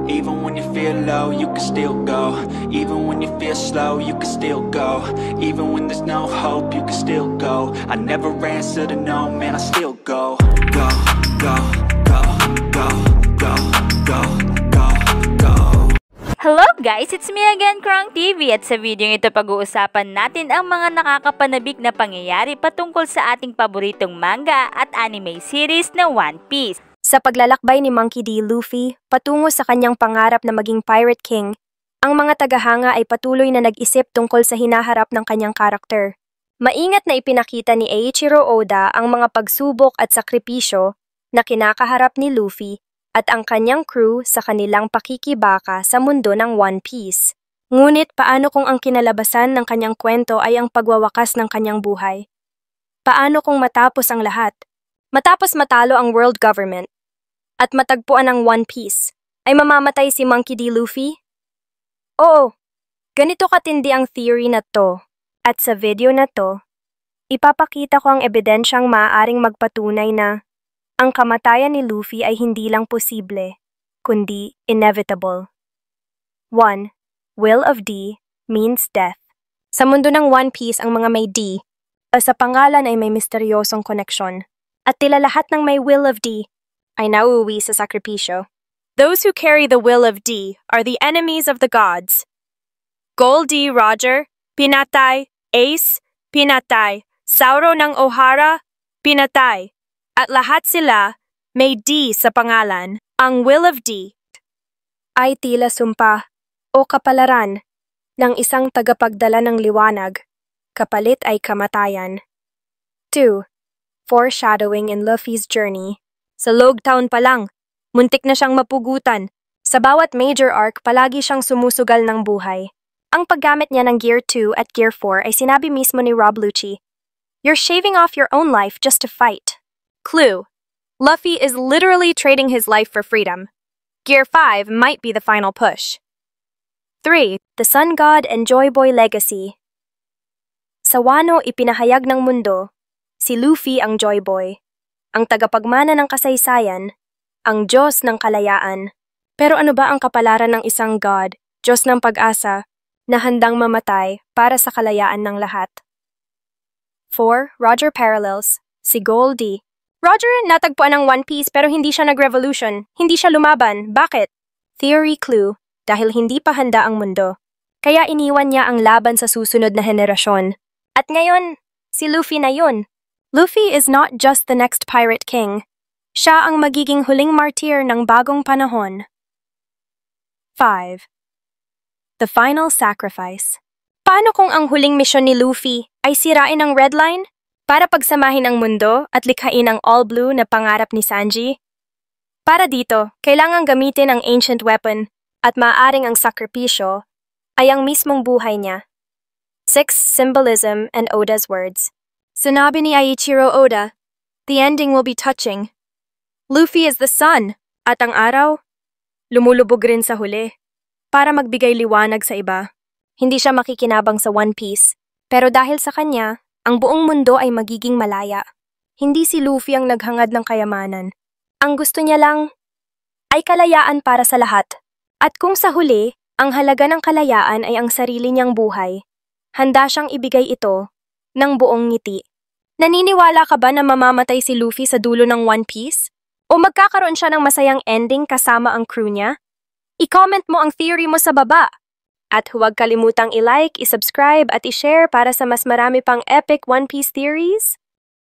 Even when you feel low, you can still go. Even when you feel slow, you can still go. Even when there's no hope, you can still go. I never answer to no, man, I still go. Go, go, go, go, go, go, go, go. Hello guys! It's me again, Krong TV, at sa video ito pag-uusapan natin ang mga nakakapanabik na pangyayari patungkol sa ating paboritong manga at anime series na One Piece. Sa paglalakbay ni Monkey D. Luffy patungo sa kanyang pangarap na maging Pirate King, ang mga tagahanga ay patuloy na nag-isip tungkol sa hinaharap ng kanyang karakter. Maingat na ipinakita ni Eiichiro Oda ang mga pagsubok at sakripisyo na kinakaharap ni Luffy at ang kanyang crew sa kanilang pakikibaka sa mundo ng One Piece. Ngunit paano kung ang kinalabasan ng kanyang kwento ay ang pagwawakas ng kanyang buhay? Paano kung matapos ang lahat? Matapos matalo ang world government at matagpuan ang One Piece, ay mamamatay si Monkey D. Luffy? Oo, ganito katindi ang theory na to, at sa video na to, ipapakita ko ang ebidensyang maaaring magpatunay na ang kamatayan ni Luffy ay hindi lang posible, kundi inevitable. 1. Will of D means death. Sa mundo ng One Piece, ang mga may D, sa pangalan ay may misteryosong koneksyon, at tila lahat ng may Will of D ay nauuwi sa sakripisyo. Those who carry the Will of D are the enemies of the gods. Gold D. Roger, pinatay. Ace, pinatay. Sauro ng Ohara, pinatay. At lahat sila may D sa pangalan. Ang Will of D ay tila sumpa o kapalaran ng isang tagapagdala ng liwanag. Kapalit ay kamatayan. 2. Foreshadowing in Luffy's journey. Sa Log Town pa lang, muntik na siyang mapugutan. Sa bawat major arc, palagi siyang sumusugal ng buhay. Ang paggamit niya ng Gear 2 at Gear 4 ay sinabi mismo ni Rob Lucci, "You're shaving off your own life just to fight." Clue: Luffy is literally trading his life for freedom. Gear 5 might be the final push. 3. The Sun God and Joy Boy Legacy. Sa Wano ipinahayag ng mundo, si Luffy ang Joy Boy, ang tagapagmana ng kasaysayan, ang Diyos ng kalayaan. Pero ano ba ang kapalaran ng isang God, Diyos ng pag-asa, na handang mamatay para sa kalayaan ng lahat? 4. Roger Parallels, si Goldie. Roger natagpuan ng One Piece pero hindi siya nag-revolution, hindi siya lumaban. Bakit? Theory clue, dahil hindi pa handa ang mundo. Kaya iniwan niya ang laban sa susunod na henerasyon. At ngayon, si Luffy na yun. Luffy is not just the next Pirate King. Siya ang magiging huling martyr ng bagong panahon. 5. The Final Sacrifice. Paano kung ang huling misyon ni Luffy ay sirain ang Red Line para pagsamahin ang mundo at likhain ang All Blue na pangarap ni Sanji? Para dito, kailangang gamitin ang ancient weapon at maaaring ang sakripisyo ay ang mismong buhay niya. 6. Symbolism and Oda's words. Sinabi ni Eiichiro Oda, "The ending will be touching. Luffy is the sun, at ang araw, lumulubog rin sa huli, para magbigay liwanag sa iba." Hindi siya makikinabang sa One Piece, pero dahil sa kanya, ang buong mundo ay magiging malaya. Hindi si Luffy ang naghangad ng kayamanan. Ang gusto niya lang ay kalayaan para sa lahat. At kung sa huli, ang halaga ng kalayaan ay ang sarili niyang buhay, handa siyang ibigay ito ng buong ngiti. Naniniwala ka ba na mamamatay si Luffy sa dulo ng One Piece? O magkakaroon siya ng masayang ending kasama ang crew niya? I-comment mo ang theory mo sa baba. At huwag kalimutang i-like, i-subscribe at i-share para sa mas marami pang epic One Piece theories.